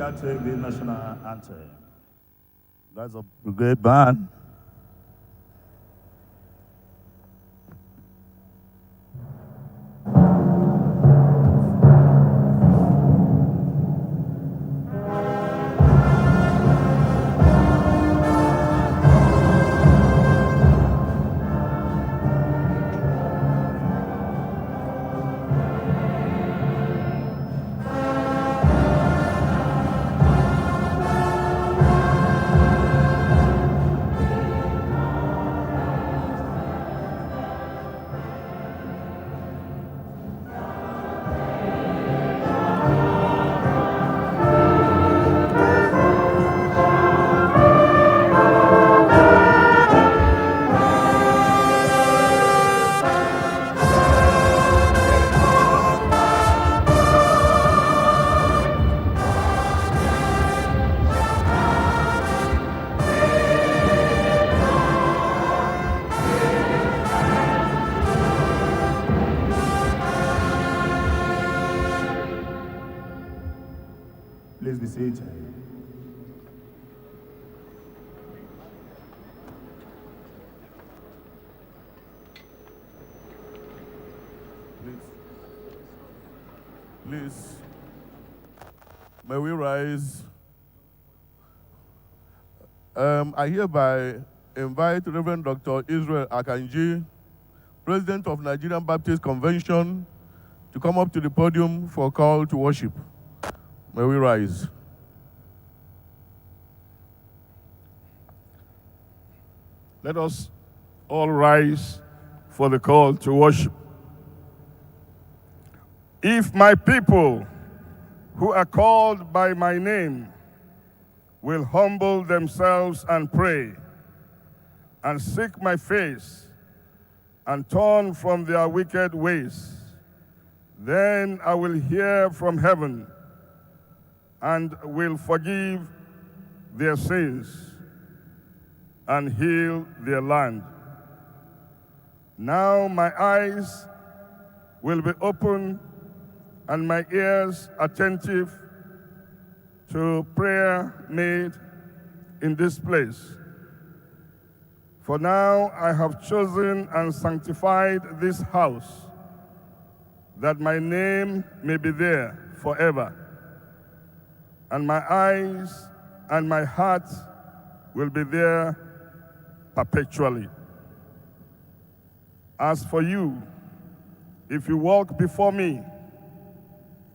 shall take the national anthem. That's a great band. Please be seated. Please, may we rise? I hereby invite Reverend Dr. Israel Akanji, President of Nigerian Baptist Convention, to come up to the podium for a call to worship. May we rise? Let us all rise for the call to worship. If my people who are called by my name will humble themselves and pray and seek my face and turn from their wicked ways, then I will hear from heaven and will forgive their sins and heal their land. Now my eyes will be open and my ears attentive to prayer made in this place. For now I have chosen and sanctified this house, that my name may be there forever, and my eyes and my heart will be there perpetually. As for you, if you walk before me,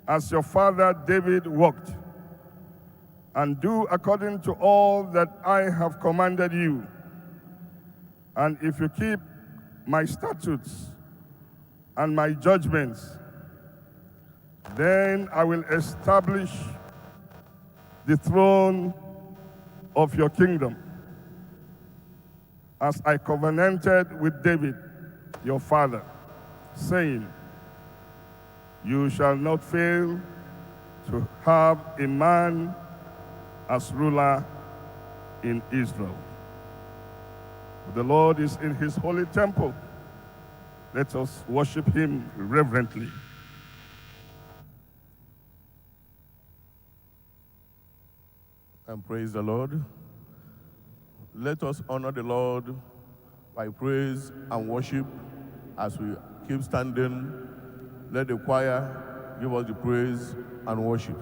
as your father David walked, and do according to all that I have commanded you, and if you keep my statutes and my judgments, then I will establish the throne of your kingdom, as I covenanted with David, your father, saying, you shall not fail to have a man as ruler in Israel. The Lord is in his holy temple. Let us worship him reverently. And praise the Lord. Let us honor the Lord by praise and worship as we keep standing. Let the choir give us the praise and worship.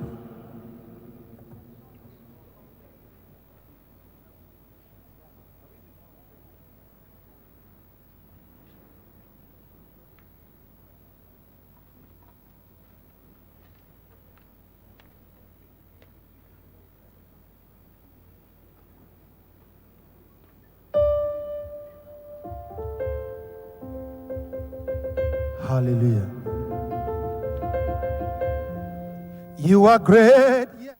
Hallelujah. You are great. Yeah.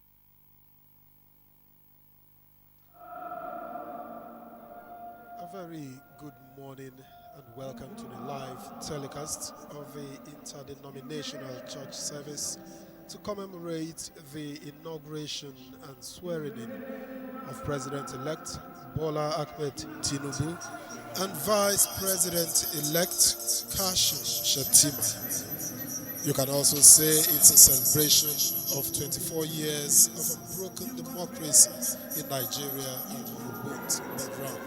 A very good morning and welcome to the live telecast of the interdenominational church service to commemorate the inauguration and swearing in of President-elect Bola Tinubu and Vice President-elect Kashim Shettima. You can also say it's a celebration of 24 years of unbroken democracy in Nigeria, and you won't be wrong.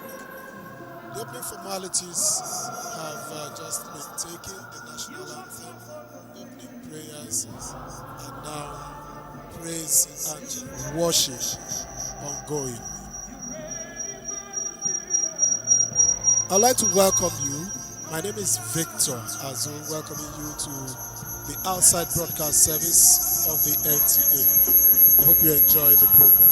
The opening formalities have just been taken, the national anthem, opening prayers, and now praise and worship ongoing. I'd like to welcome you. My name is Victor Azul, welcoming you to the outside broadcast service of the NTA. I hope you enjoy the program.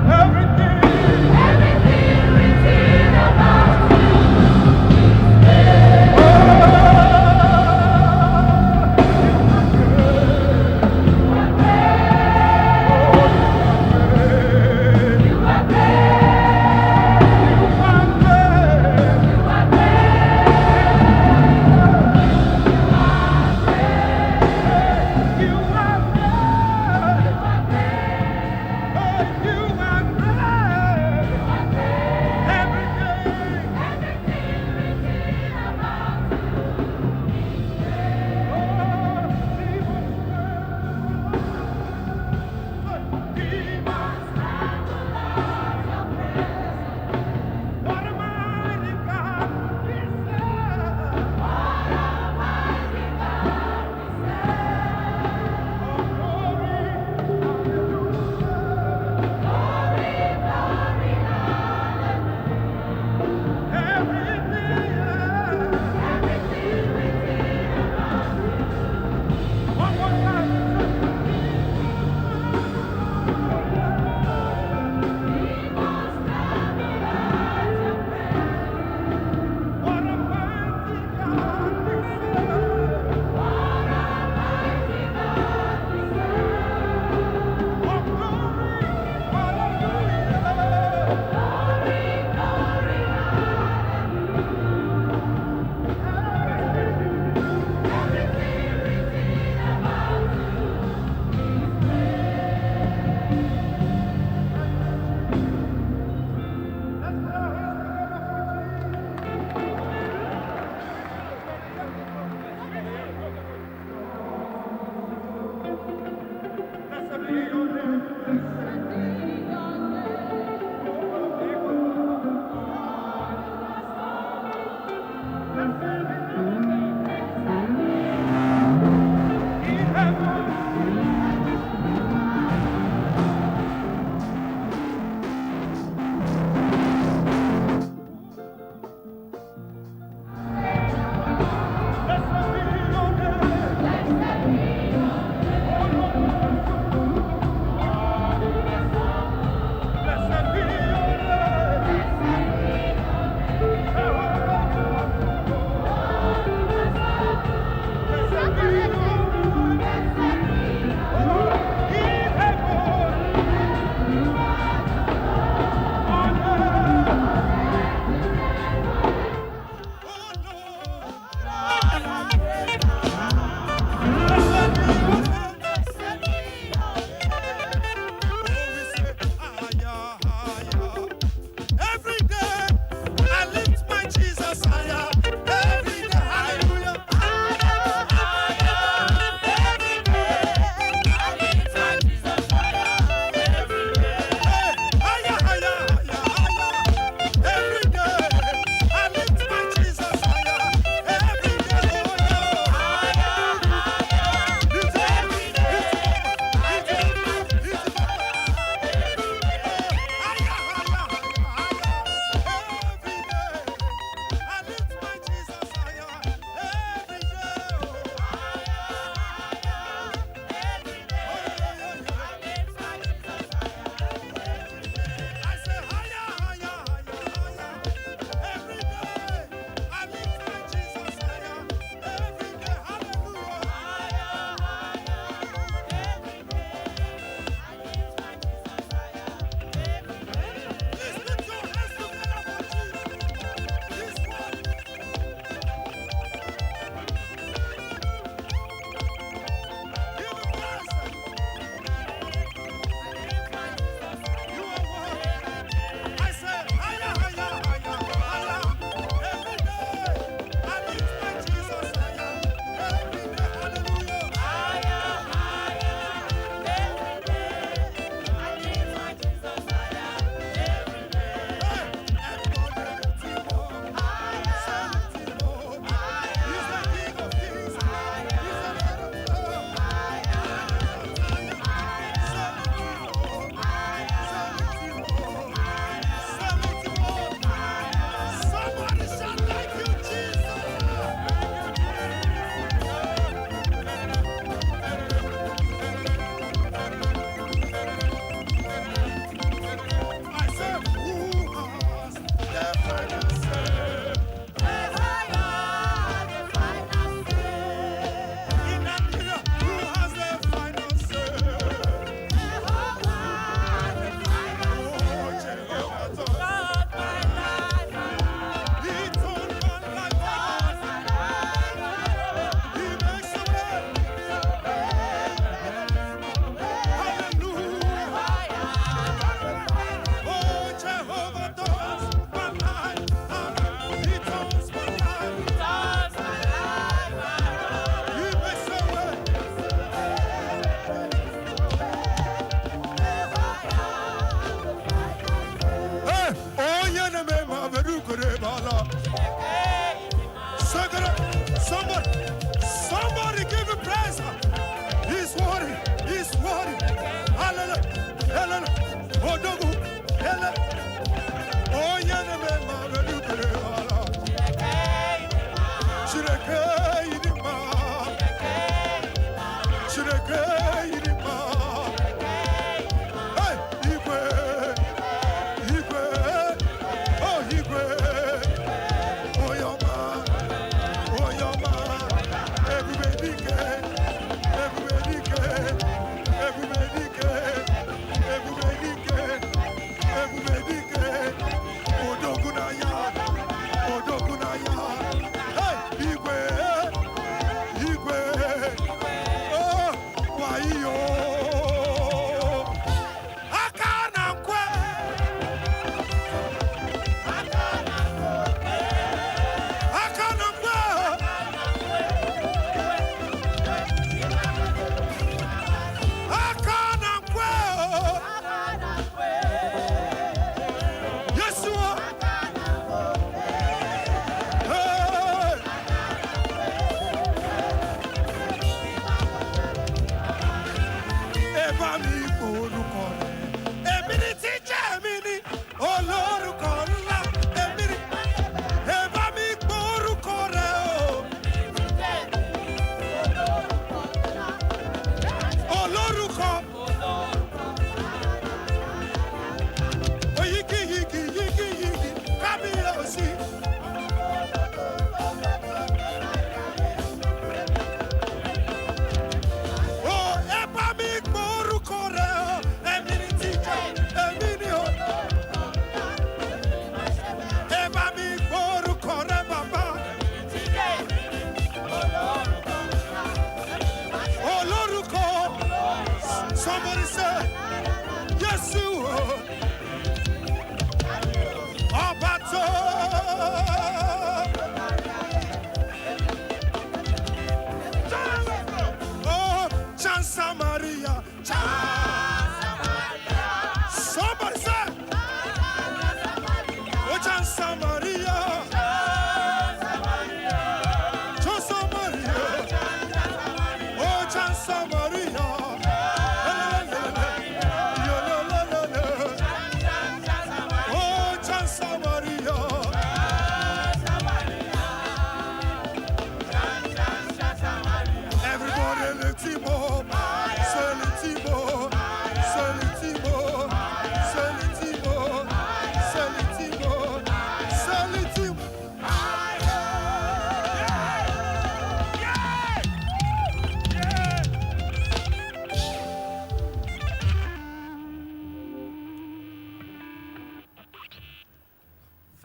Everything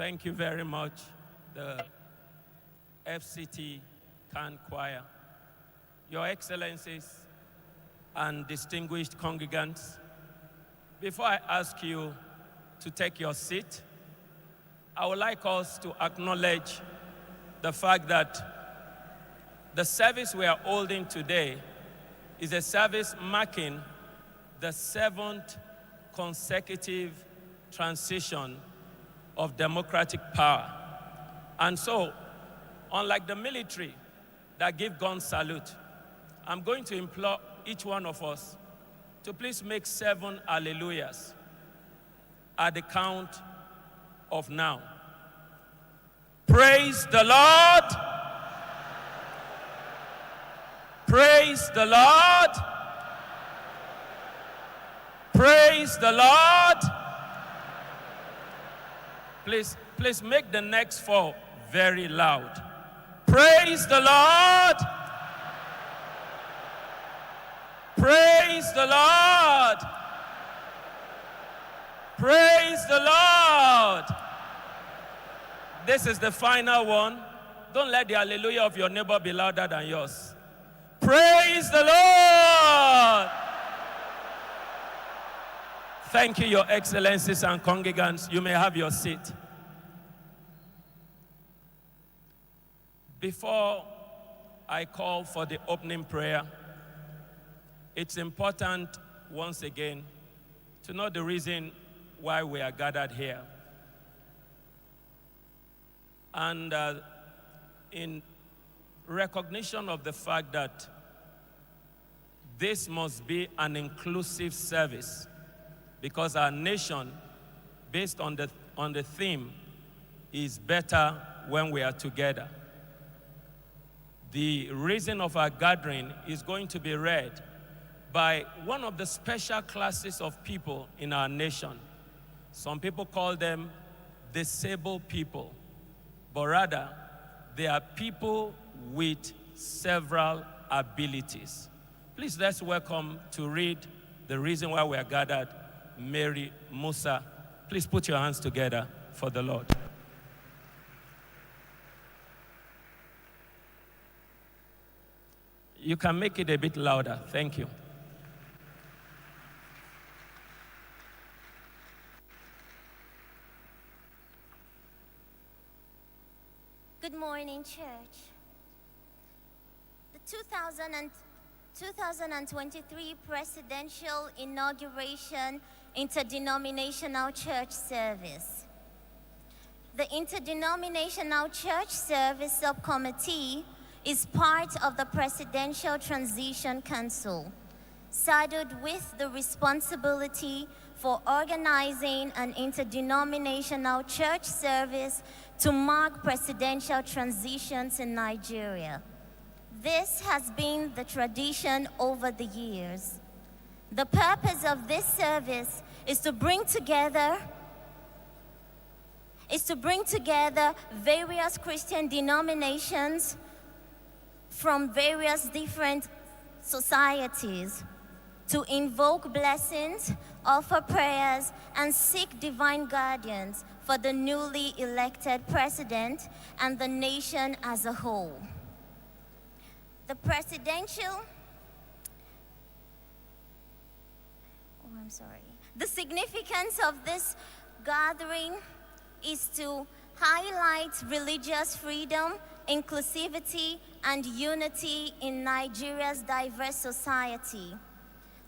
Thank you very much, the FCT Can Choir. Your Excellencies and distinguished congregants, before I ask you to take your seat, I would like us to acknowledge the fact that the service we are holding today is a service marking the 7th consecutive transition of democratic power. And so, unlike the military that give gun salute, I'm going to implore each one of us to please make 7 hallelujahs at the count of now. Praise the Lord. Praise the Lord. Praise the Lord. Please make the next 4 very loud. Praise the Lord. Praise the Lord. Praise the Lord. This is the final one. Don't let the hallelujah of your neighbor be louder than yours. Praise the Lord. Thank you, Your Excellencies and congregants. You may have your seat. Before I call for the opening prayer, it's important, once again, to know the reason why we are gathered here. And in recognition of the fact that this must be an inclusive service, because our nation, based on the theme, is better when we are together. The reason of our gathering is going to be read by one of the special classes of people in our nation. Some people call them disabled people, but rather they are people with several abilities. Please, let's welcome to read the reason why we are gathered, Mary Musa. Please put your hands together for the Lord. You can make it a bit louder. Thank you. Good morning, church. The 2023 Presidential Inauguration Interdenominational Church Service. The Interdenominational Church Service Subcommittee is part of the Presidential Transition Council, saddled with the responsibility for organizing an interdenominational church service to mark presidential transitions in Nigeria. This has been the tradition over the years. The purpose of this service is to bring together various Christian denominations from various different societies to invoke blessings, offer prayers, and seek divine guardians for the newly elected president and the nation as a whole. The significance of this gathering is to highlight religious freedom, inclusivity, and unity in Nigeria's diverse society.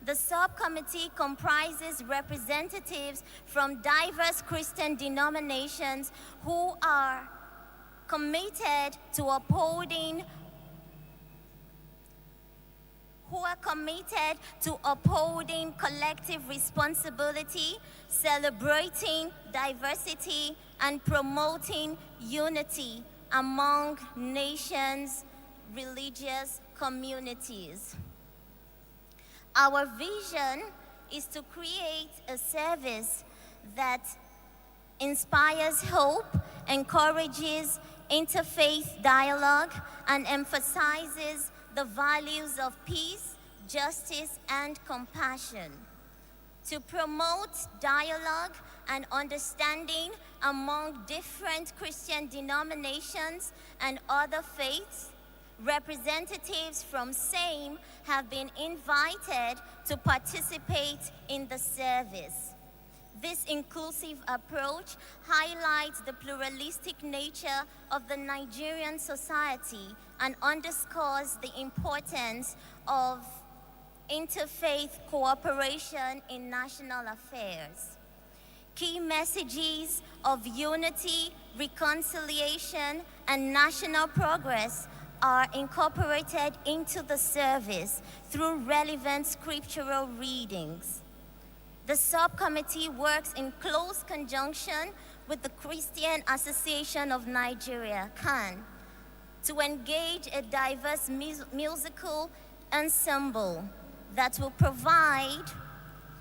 The subcommittee comprises representatives from diverse Christian denominations who are committed to upholding collective responsibility, celebrating diversity, and promoting unity among nations' religious communities. Our vision is to create a service that inspires hope, encourages interfaith dialogue, and emphasizes the values of peace, justice, and compassion. To promote dialogue and understanding among different Christian denominations and other faiths, representatives from SAME have been invited to participate in the service. This inclusive approach highlights the pluralistic nature of the Nigerian society and underscores the importance of interfaith cooperation in national affairs. Key messages of unity, reconciliation, and national progress are incorporated into the service through relevant scriptural readings. The subcommittee works in close conjunction with the Christian Association of Nigeria, CAN, to engage a diverse musical ensemble that will provide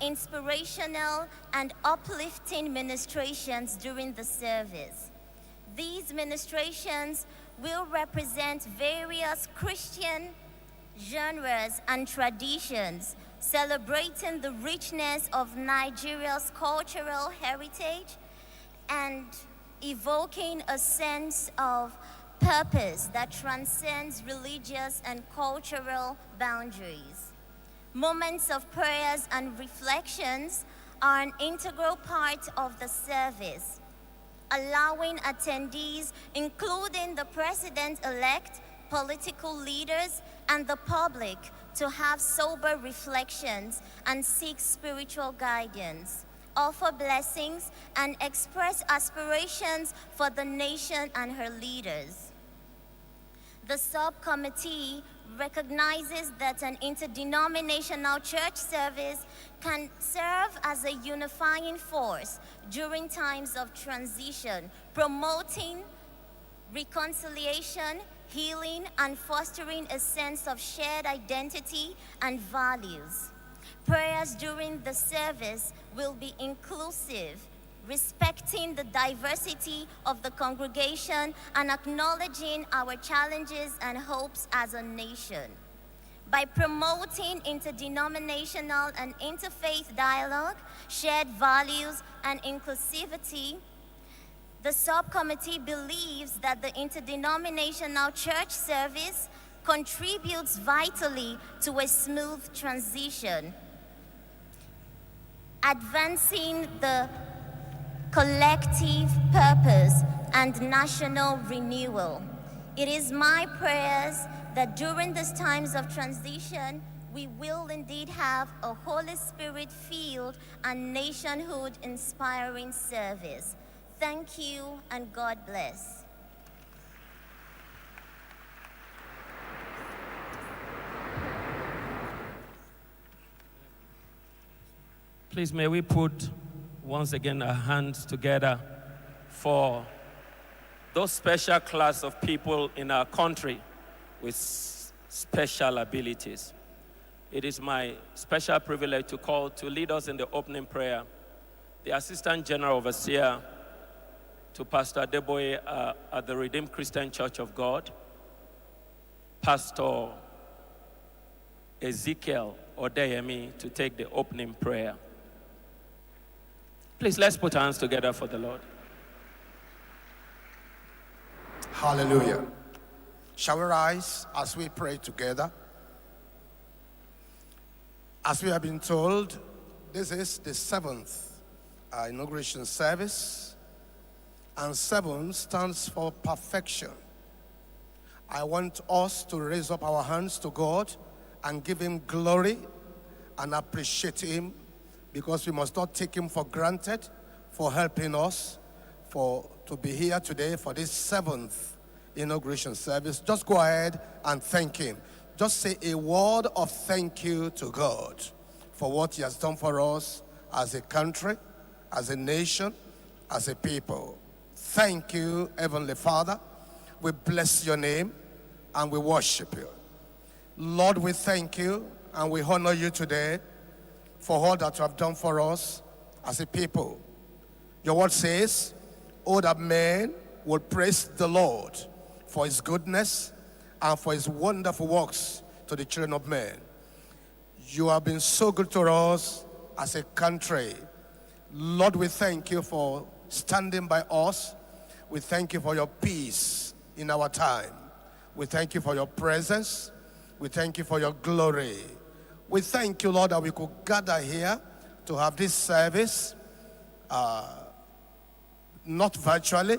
inspirational and uplifting ministrations during the service. These ministrations will represent various Christian genres and traditions, celebrating the richness of Nigeria's cultural heritage and evoking a sense of purpose that transcends religious and cultural boundaries. Moments of prayers and reflections are an integral part of the service, allowing attendees, including the president-elect, political leaders, and the public, to have sober reflections and seek spiritual guidance, offer blessings, and express aspirations for the nation and her leaders. The subcommittee recognizes that an interdenominational church service can serve as a unifying force during times of transition, promoting reconciliation, healing, and fostering a sense of shared identity and values. Prayers during the service will be inclusive, respecting the diversity of the congregation and acknowledging our challenges and hopes as a nation. By promoting interdenominational and interfaith dialogue, shared values, and inclusivity, the subcommittee believes that the interdenominational church service contributes vitally to a smooth transition, advancing the collective purpose and national renewal. It is my prayers that during these times of transition, we will indeed have a Holy Spirit-filled and nationhood-inspiring service. Thank you, and God bless. Please, may we put once again our hands together for those special class of people in our country with special abilities. It is my special privilege to lead us in the opening prayer, the Assistant General Overseer to Pastor Adeboye at the Redeemed Christian Church of God, Pastor Ezekiel Odeyemi, to take the opening prayer. Please, let's put our hands together for the Lord. Hallelujah. Shall we rise as we pray together? As we have been told, this is the 7th inauguration service, and 7 stands for perfection. I want us to raise up our hands to God and give Him glory and appreciate Him, because we must not take Him for granted for helping us to be here today for this 7th inauguration service. Just go ahead and thank Him. Just say a word of thank you to God for what He has done for us as a country, as a nation, as a people. Thank you, Heavenly Father. We bless your name and we worship you. Lord, we thank you and we honor you today for all that you have done for us as a people. Your word says, oh, that men will praise the Lord for His goodness and for His wonderful works to the children of men. You have been so good to us as a country. Lord, we thank you for standing by us. We thank you for your peace in our time. We thank you for your presence. We thank you for your glory. We thank you, Lord, that we could gather here to have this service, not virtually,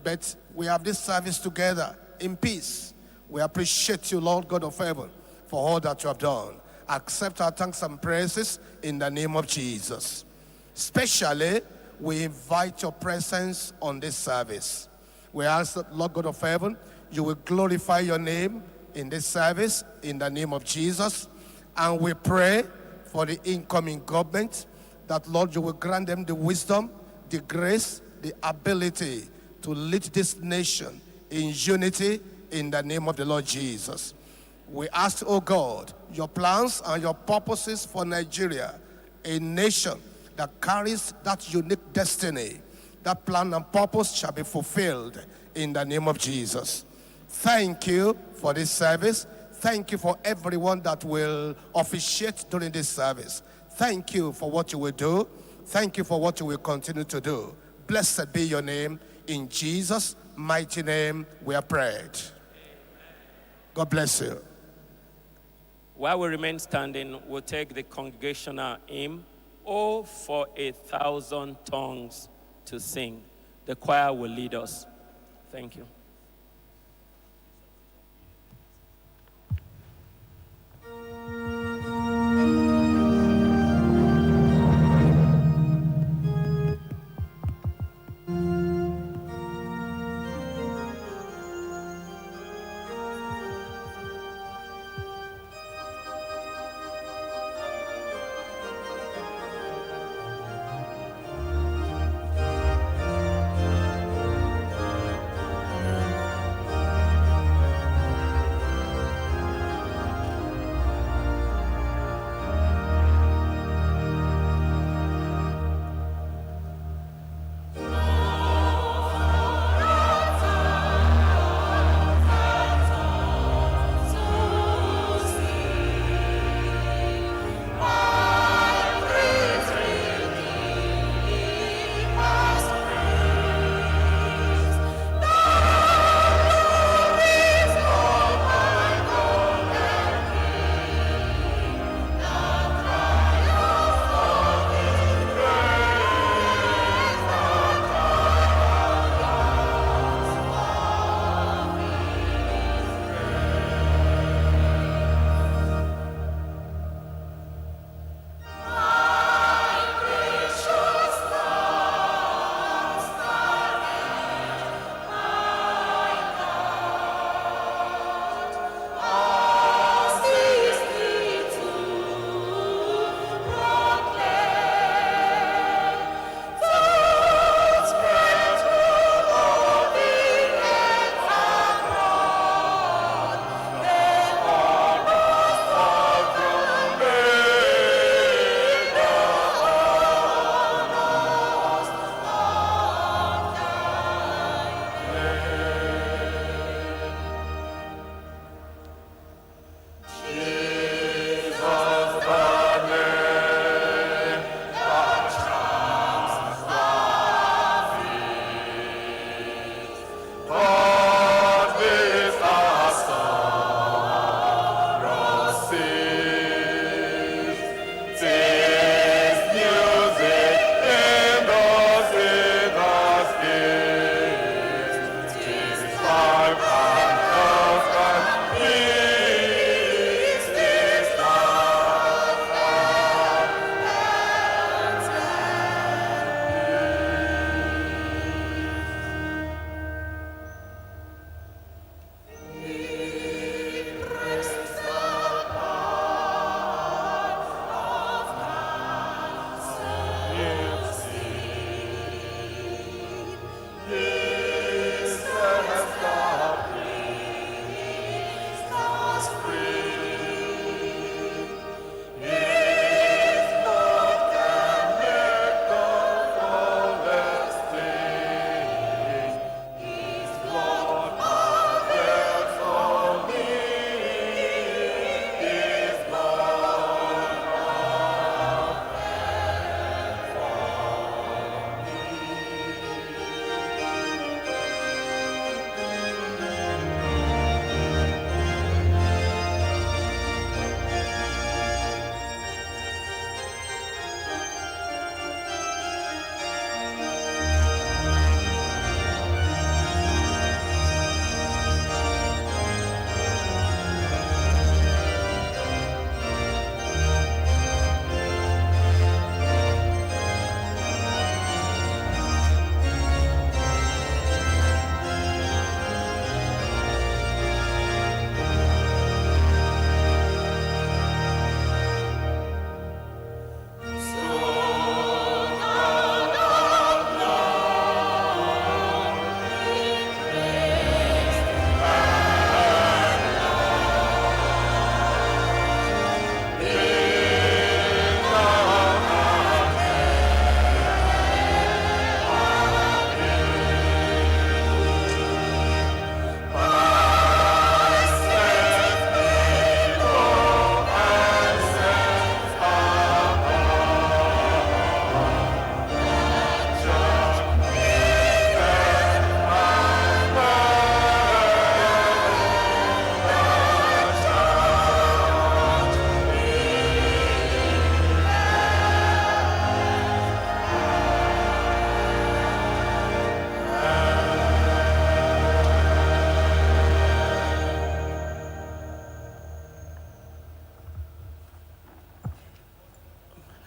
but we have this service together in peace. We appreciate you, Lord God of heaven, for all that you have done. Accept our thanks and praises in the name of Jesus. Especially, we invite your presence on this service. We ask that, Lord God of heaven, you will glorify your name in this service in the name of Jesus. And we pray for the incoming government that, Lord, you will grant them the wisdom, the grace, the ability to lead this nation in unity in the name of the Lord Jesus. We ask, oh God, your plans and your purposes for Nigeria, a nation that carries that unique destiny. That plan and purpose shall be fulfilled in the name of Jesus. Thank you for this service. Thank you for everyone that will officiate during this service. Thank you for what you will do. Thank you for what you will continue to do. Blessed be your name. In Jesus' mighty name we are prayed. God bless you. While we remain standing, we'll take the congregational hymn, "Oh, for 1,000 tongues to sing." The choir will lead us. Thank you.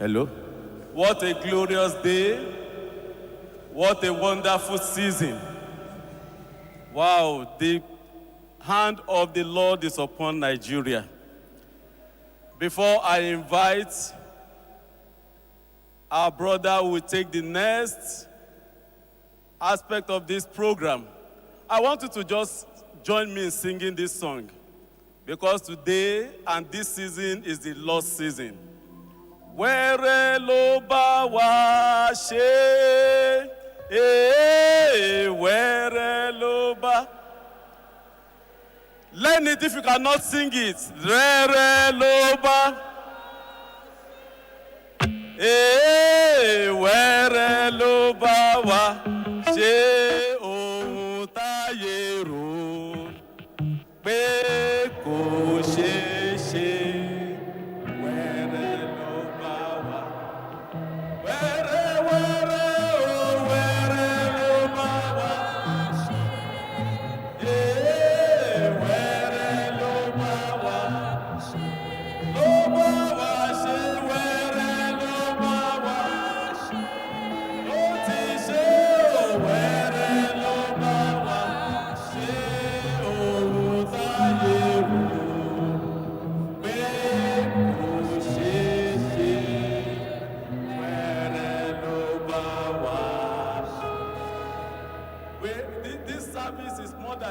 Hello? What a glorious day. What a wonderful season. Wow, the hand of the Lord is upon Nigeria. Before I invite our brother who will take the next aspect of this program, I want you to just join me in singing this song, because today and this season is the lost season. Where lo ba wa she, where lo ba. Learn it if you cannot sing it. Where lo ba, where lo ba wa she ohun táyé rò pé kò ṣeé ṣe.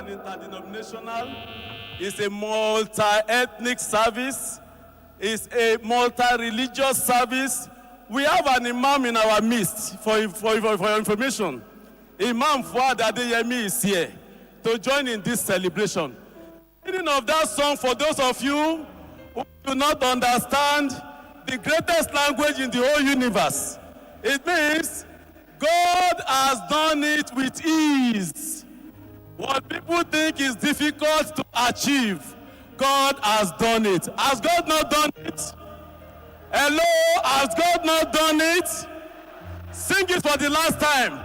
Interdenominational, it's a multi-ethnic service, it's a multi-religious service. We have an imam in our midst, for your information. Imam Fuad Adeyemi is here to join in this celebration. The meaning of that song, for those of you who do not understand the greatest language in the whole universe, it means God has done it with ease. What people think is difficult to achieve, God has done it. Has God not done it? Hello, has God not done it? Sing it for the last time.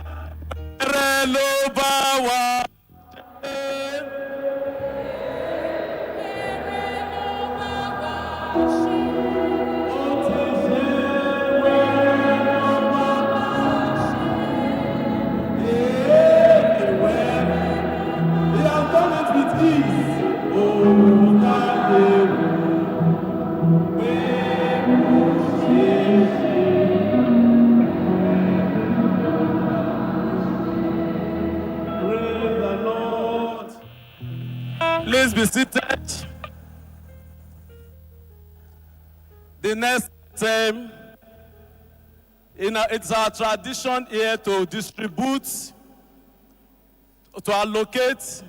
Please be seated. The next item, it's our tradition here to distribute, to allocate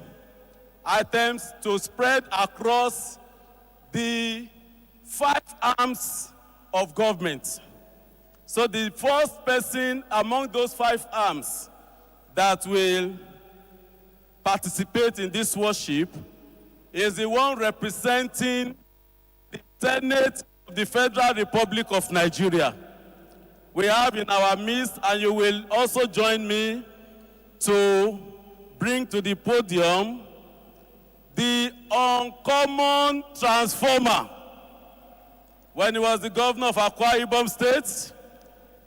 items to spread across the 5 arms of government. So the first person among those 5 arms that will participate in this worship is the one representing the Senate of the Federal Republic of Nigeria. We have in our midst, and you will also join me to bring to the podium the uncommon transformer. When he was the governor of Akwa Ibom State,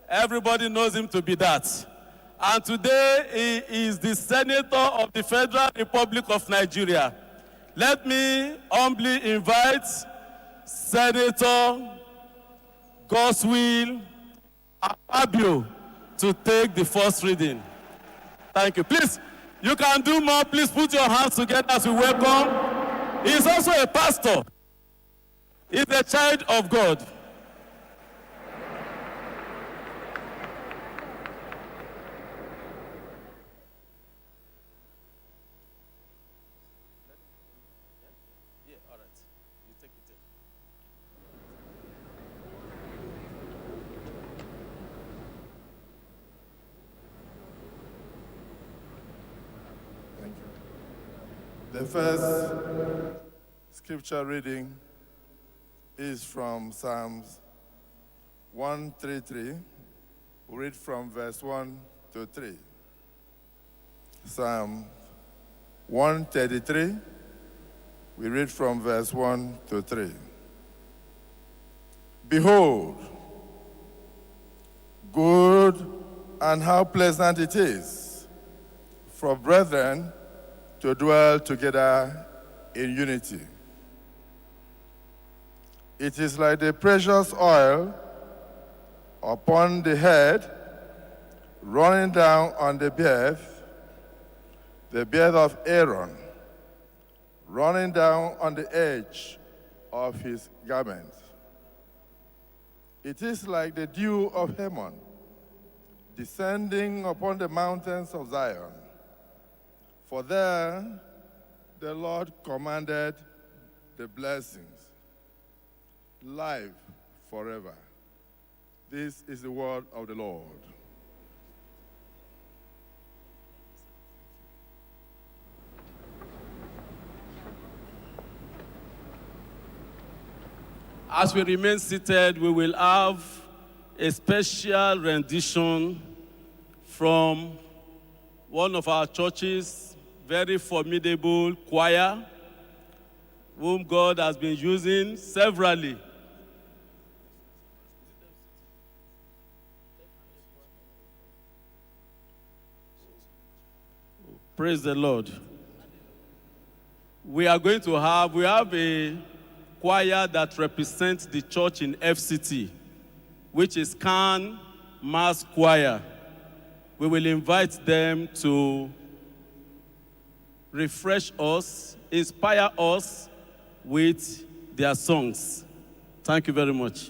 everybody knows him to be that. And today, he is the Senator of the Federal Republic of Nigeria. Let me humbly invite Senator Godswill Akpabio to take the first reading. Thank you. Please, you can do more. Please put your hands together as we welcome. He is also a pastor. He is a child of God. The first scripture reading is from Psalms 133. We read from verse 1 to 3. Psalm 133. We read from verse 1 to 3. Behold, Good, and how pleasant it is for brethren to dwell together in unity. It is like the precious oil upon the head, running down on the beard of Aaron, running down on the edge of his garment. It is like the dew of Hermon, descending upon the mountains of Zion. For there the Lord commanded the blessings, life forever. This is the word of the Lord. As we remain seated, we will have a special rendition from one of our churches, very formidable choir, whom God has been using severally. Praise the Lord. We have a choir that represents the church in FCT, which is Can Mass Choir. We will invite them to refresh us, inspire us with their songs. Thank you very much.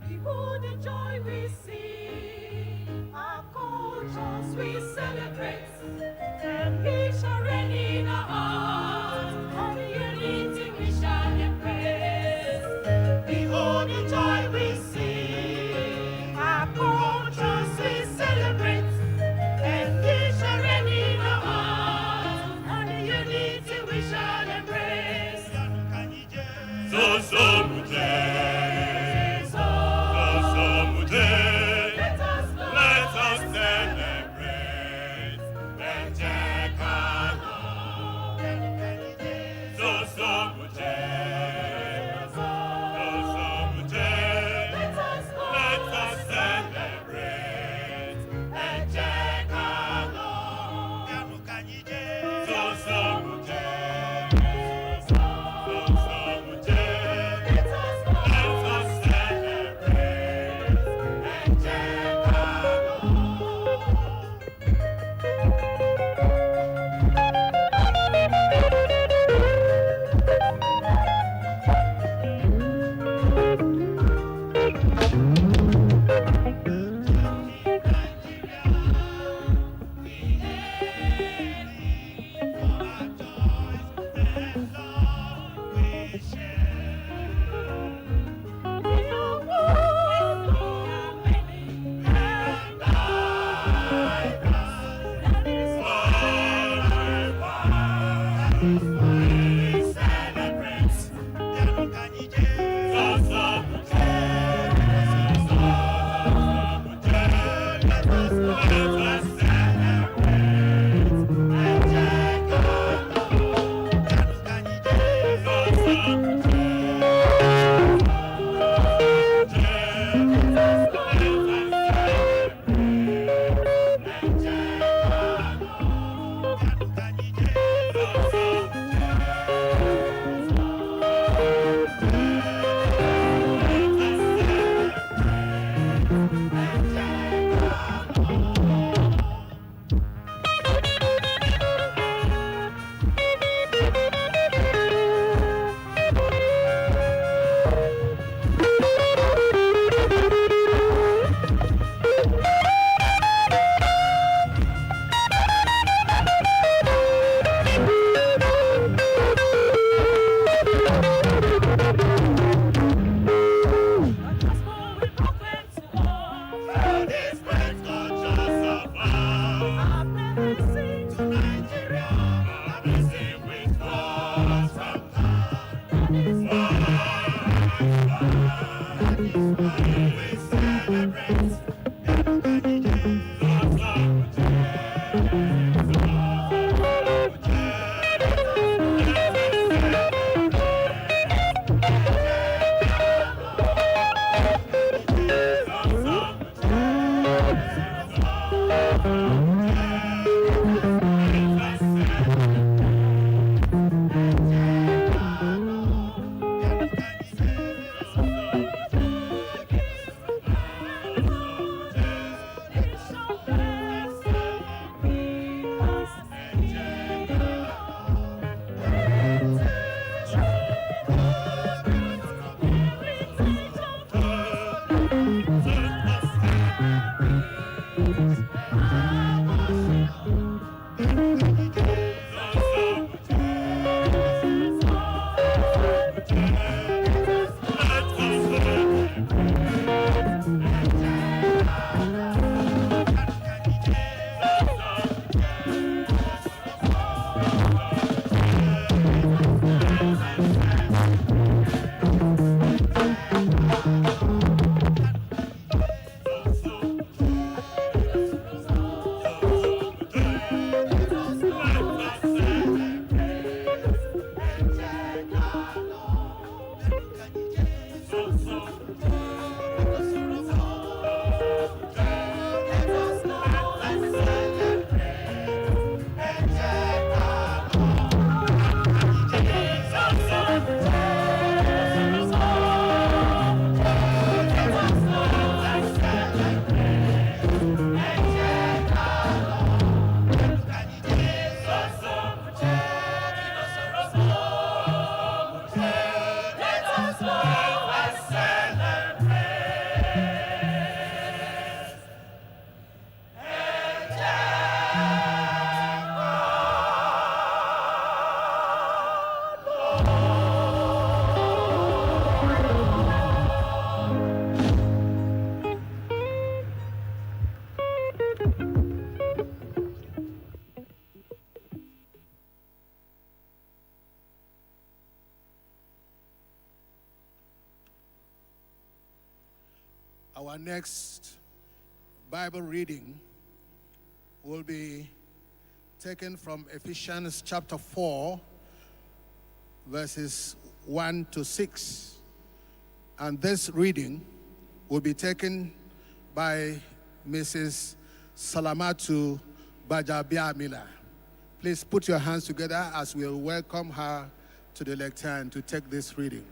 Behold the joy we see, our cultures we celebrate, and we shall reign in our hearts, and the unity we shall embrace. Behold the joy we see, our cultures we celebrate, and we shall reign in our hearts, and the unity we shall embrace. Our next Bible reading will be taken from Ephesians chapter 4, verses 1 to 6. And this reading will be taken by Mrs. Salamatu Bajabiamila. Please put your hands together as we'll welcome her to the lectern to take this reading.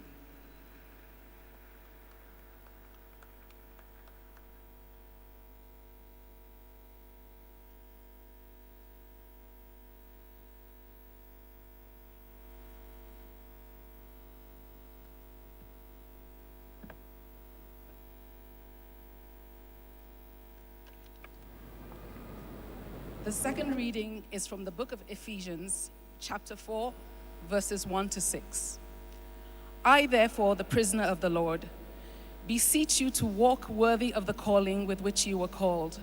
The second reading is from the book of Ephesians, chapter 4, verses 1 to 6. I, therefore, the prisoner of the Lord, beseech you to walk worthy of the calling with which you were called,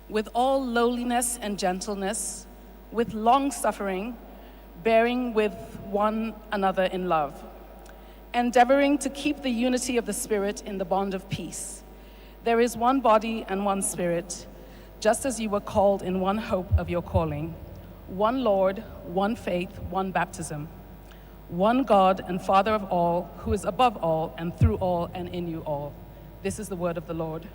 with all lowliness and gentleness, with long-suffering, bearing with one another in love, endeavoring to keep the unity of the Spirit in the bond of peace. There is one body and one Spirit, just as you were called in one hope of your calling, one Lord, one faith, one baptism, one God and Father of all, who is above all and through all and in you all. This is the word of the Lord.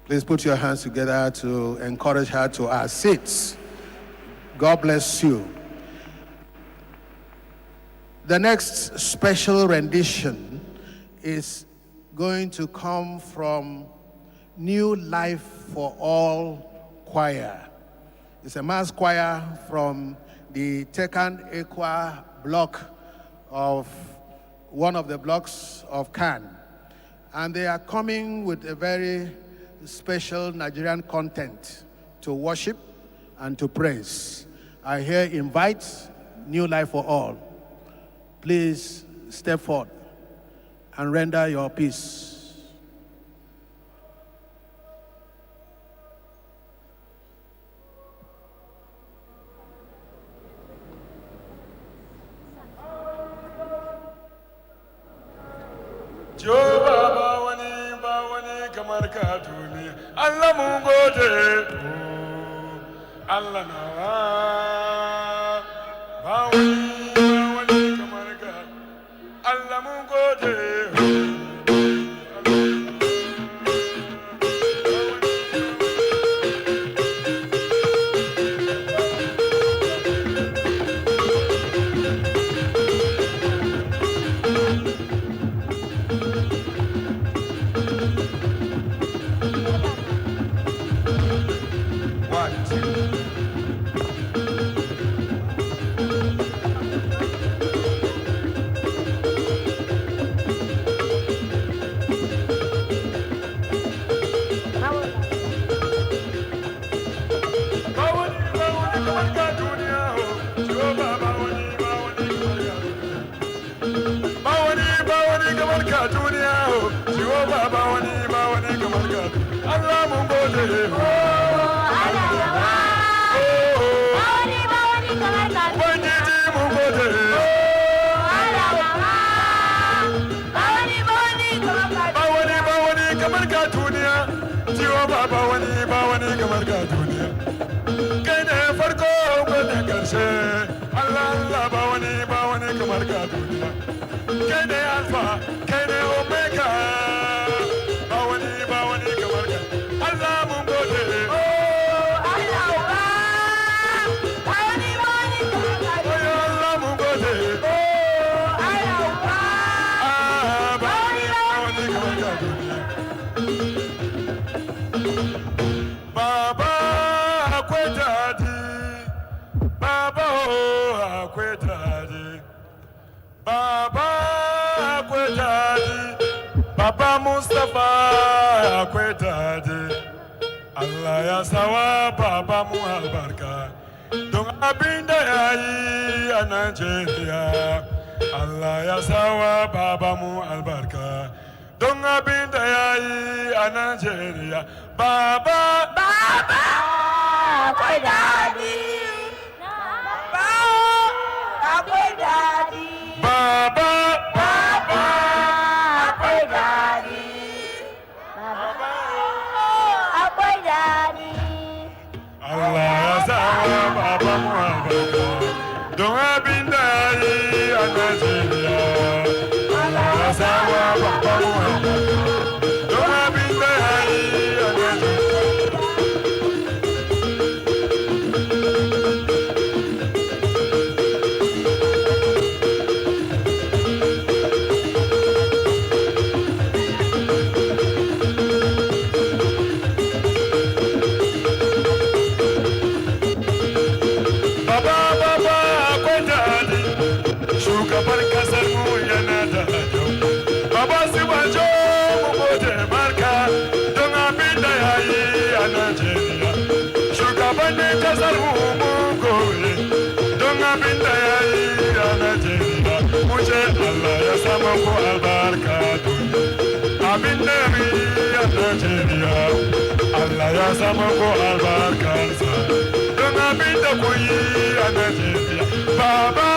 Please put your hands together to encourage her to our seats. God bless you. The next special rendition is going to come from New Life for All Choir. It's a mass choir from the Tekan Ekwa block of one of the blocks of Cannes. And they are coming with a very special Nigerian content to worship and to praise. I here invite New Life for All. Please step forward and render your peace. Allah mun gode, Allah na bawani kamar ka, Allah mun gode. Baba Mustafa akwetade Allah ya sawa Baba mu albarka don abinda yayi a Nigeria Allah ya sawa Baba mu albarka don abinda yayi a Nigeria Baba akwetade akwetade Baba Allah ya sawa Baba mu albarka don abinda yayi a Nigeria Allah ya sawa Baba mu albarka don abinda yayi a Nigeria shugaban kasar mu yana da kyau Baba Sibanjo mu gode marka don abin da ya yi a Najeriya shugabannin kasar mu mun gode don abin da ya yi a Najeriya mu ce Allah ya sama ku albarka abin da ya yi a Najeriya Allah ya sama ku albarkansa don abin da ku yi a Najeriya Baba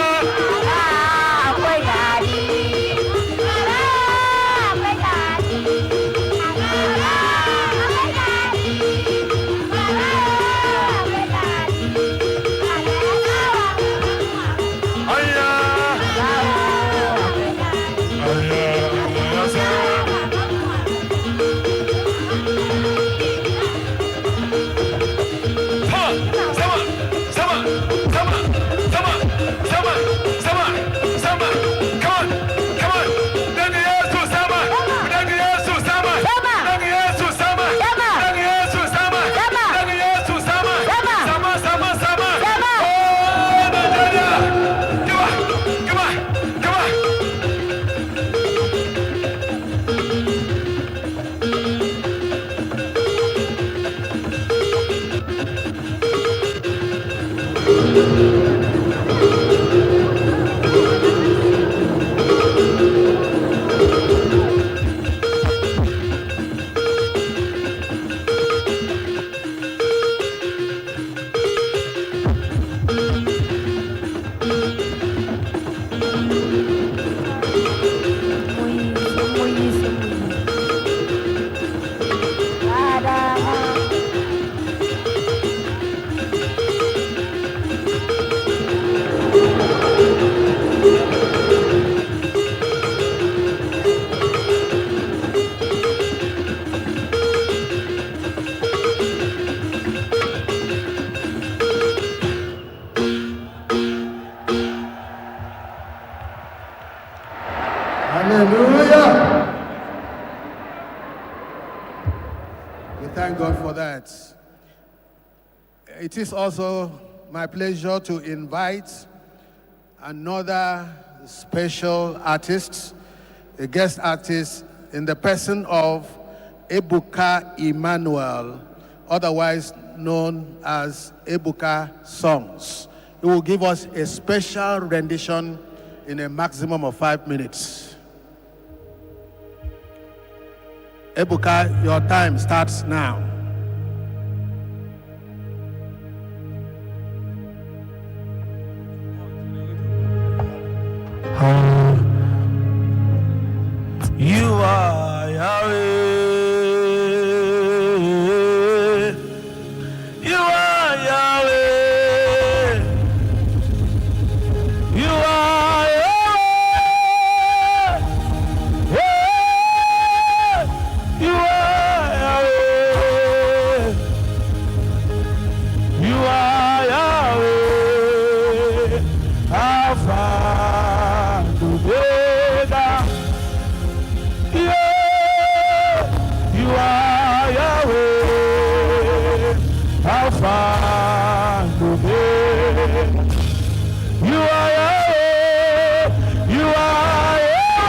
Hallelujah. We thank God for that. It is also my pleasure to invite another special artist, a guest artist in the person of Ebuka Emmanuel, otherwise known as Ebuka songs. He will give us a special rendition in a maximum of 5 minutes. Ebuka, your time starts now. You are Yahweh. You are Yahweh. You are Yahweh. You are Yahweh. You are Yahweh. Alpha and Omega. You are Yahweh, Alpha and Omega. You are Yahweh, you are Yahweh.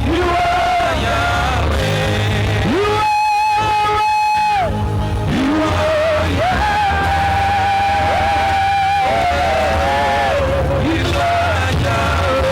You are Yahweh, you are Yahweh. You are Yahweh.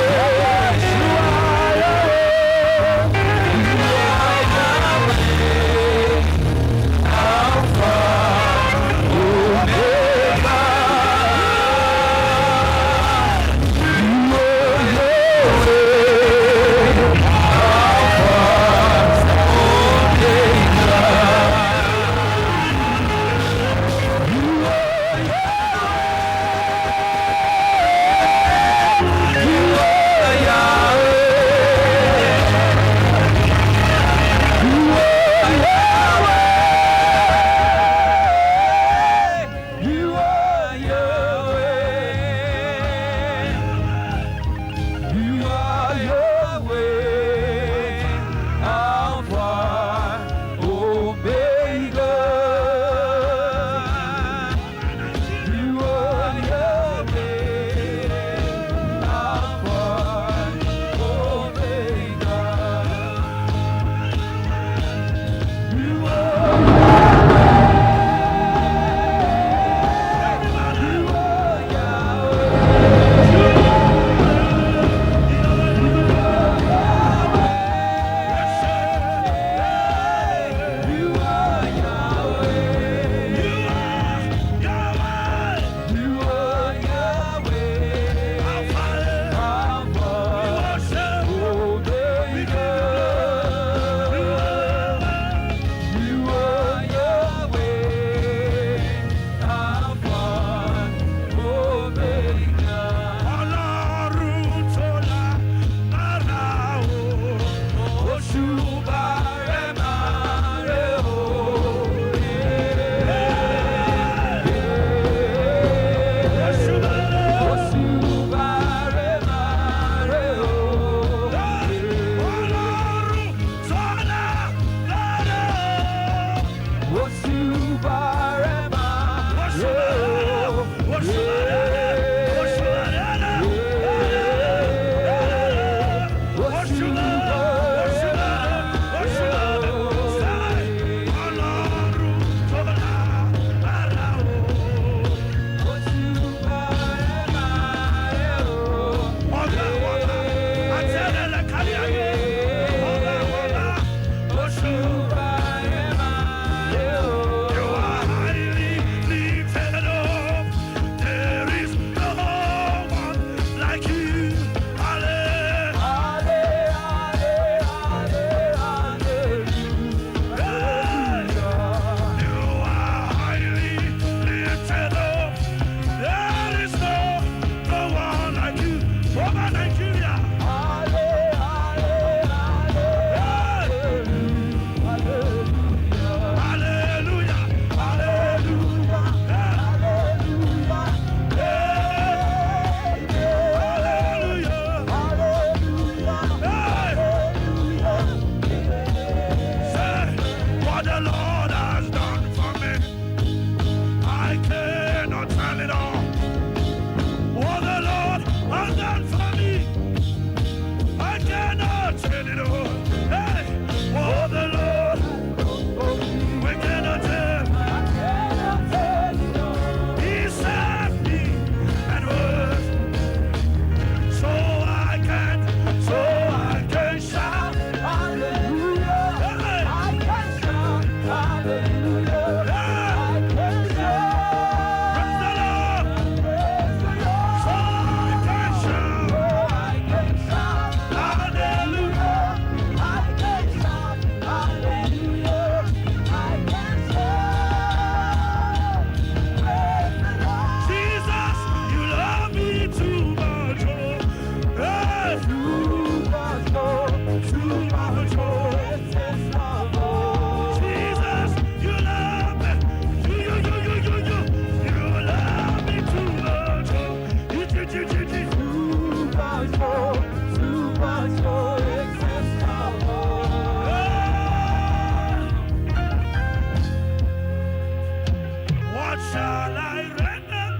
shall I render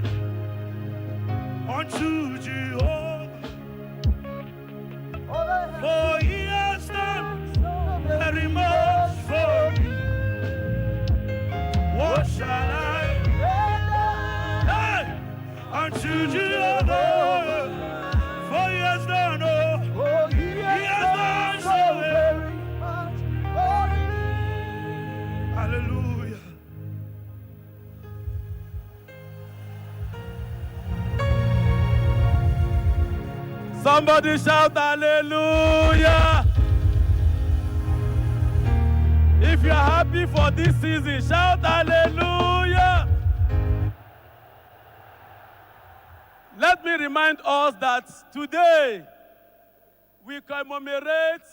unto Jehovah? For he has done very much for me. What shall I render unto Jehovah? For he has done, oh, he has done so very much for me. Hallelujah. Somebody shout hallelujah. If you're happy for this season, shout hallelujah. Let me remind us that today we commemorate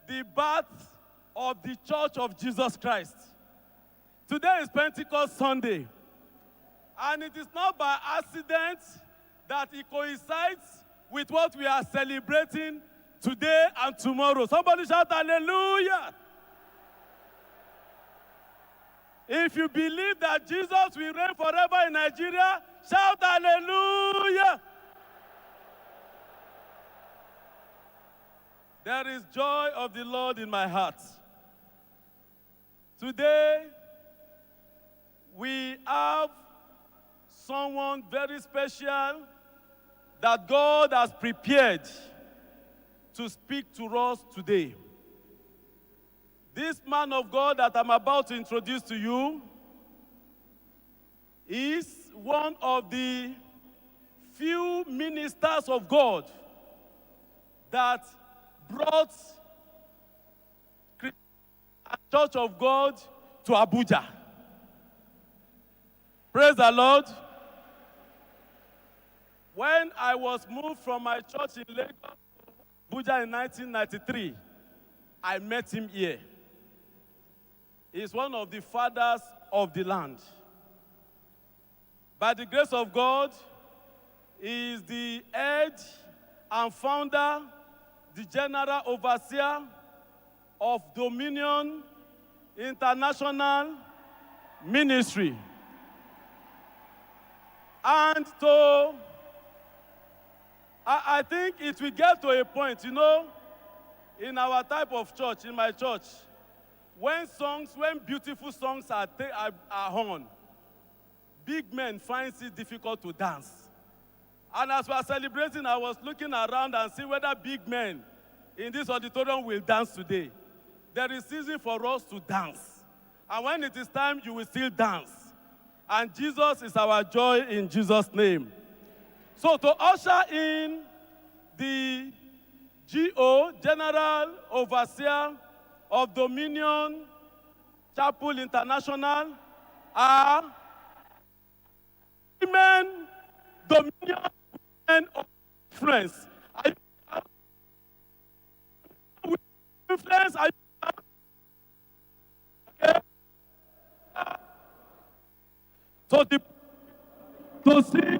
the birth of the Church of Jesus Christ. Today is Pentecost Sunday, and it is not by accident that it coincides with what we are celebrating today and tomorrow. Somebody shout hallelujah. If you believe that Jesus will reign forever in Nigeria, shout hallelujah. There is joy of the Lord in my heart. Today, we have someone very special that God has prepared to speak to us today. This man of God that I'm about to introduce to you is one of the few ministers of God that brought the Church of God to Abuja. Praise the Lord. When I was moved from my church in Lagos to Abuja in 1993, I met him here. He's one of the fathers of the land. By the grace of God, he is the head and founder, the general overseer of Dominion International Ministry. And I think it will get to a point, in our type of church, in my church, when beautiful songs are on, big men find it difficult to dance. And as we are celebrating, I was looking around and see whether big men in this auditorium will dance today. There is season for us to dance. And when it is time, you will still dance. And Jesus is our joy in Jesus' name. So to usher in the GO, General Overseer of Dominion Chapel International, are women, Dominion, women of influence. Are you influence? Are you okay? So to see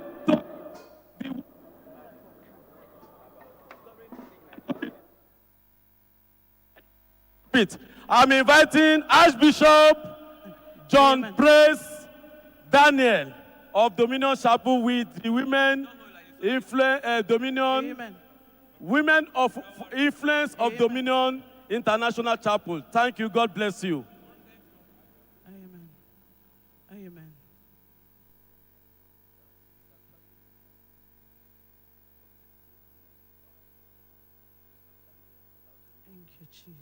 I'm inviting Archbishop John Praise Daniel of Dominion Chapel with the women Dominion Amen. Women of Influence of Amen. Dominion International Chapel. Thank you. God bless you. Amen. Amen. Thank you, Jesus.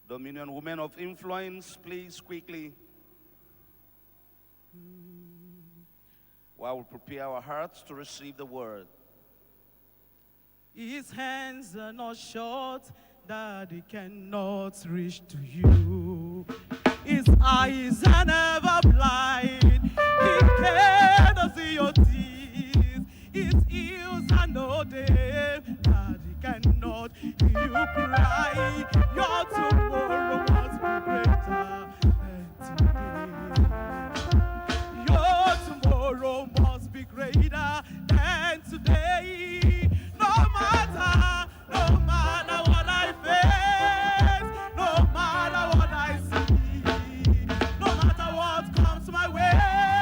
Dominion Women of Influence, please, quickly. While we prepare our hearts to receive the word. His hands are not short, that he cannot reach to you. His eyes are never blind, he cannot see your tears. His ears are not deaf, that he cannot hear you cry. Your tomorrow must be greater than today. Your tomorrow must be greater than today. No matter what I face, no matter what I see, no matter what comes my way.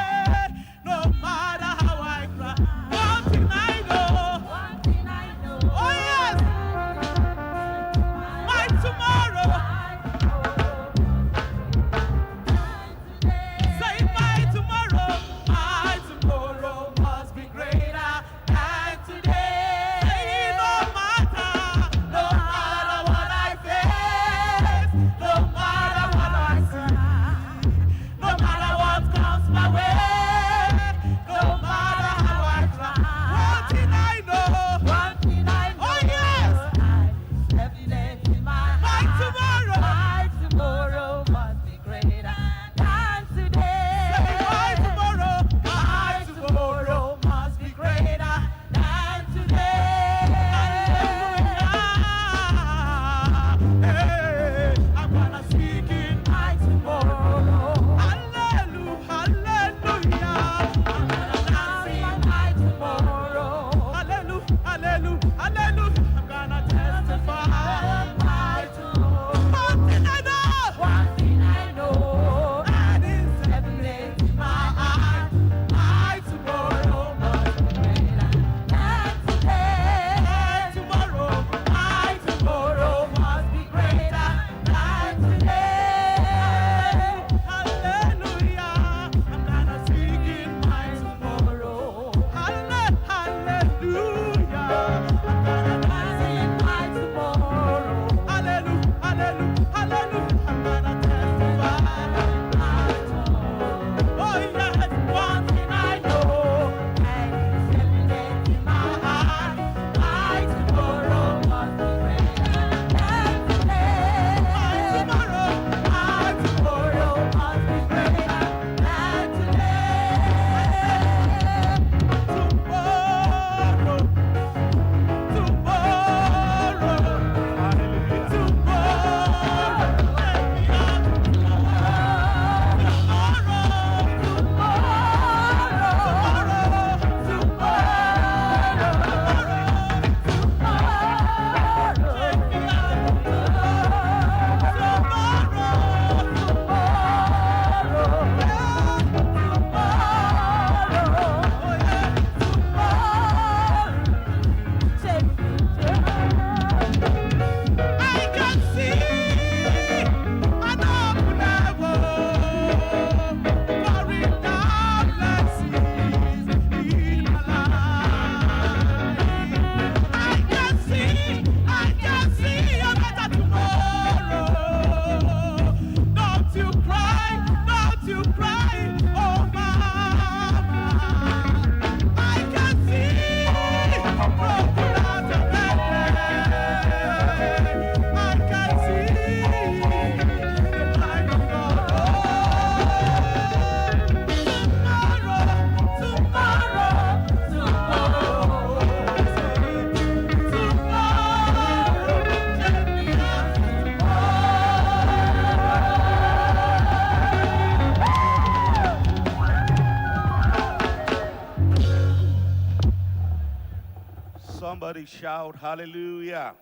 Somebody shout hallelujah.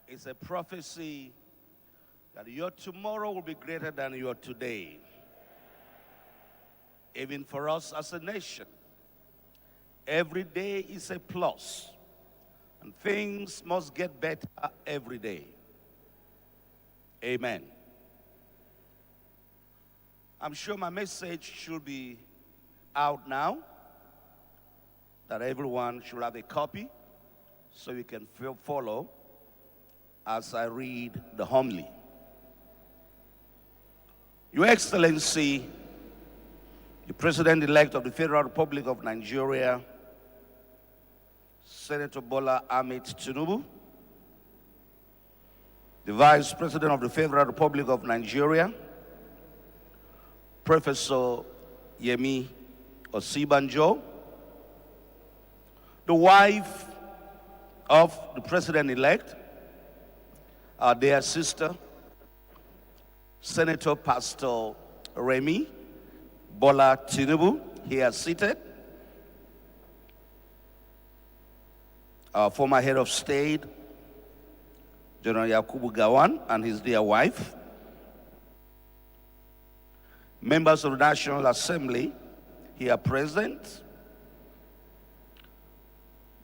It's a prophecy that your tomorrow will be greater than your today. Even for us as a nation, every day is a plus, and things must get better every day. Amen. I'm sure my message should be out now, that everyone should have a copy so you can follow as I read the homily. Your Excellency, the President-elect of the Federal Republic of Nigeria, Senator Bola Tinubu, the Vice President of the Federal Republic of Nigeria, Professor Yemi Osinbajo, the wife of the President-elect, our dear sister, Senator Pastor Remi Bola Tinubu, here seated, our former head of state, General Yakubu Gowon, and his dear wife, members of the National Assembly here present,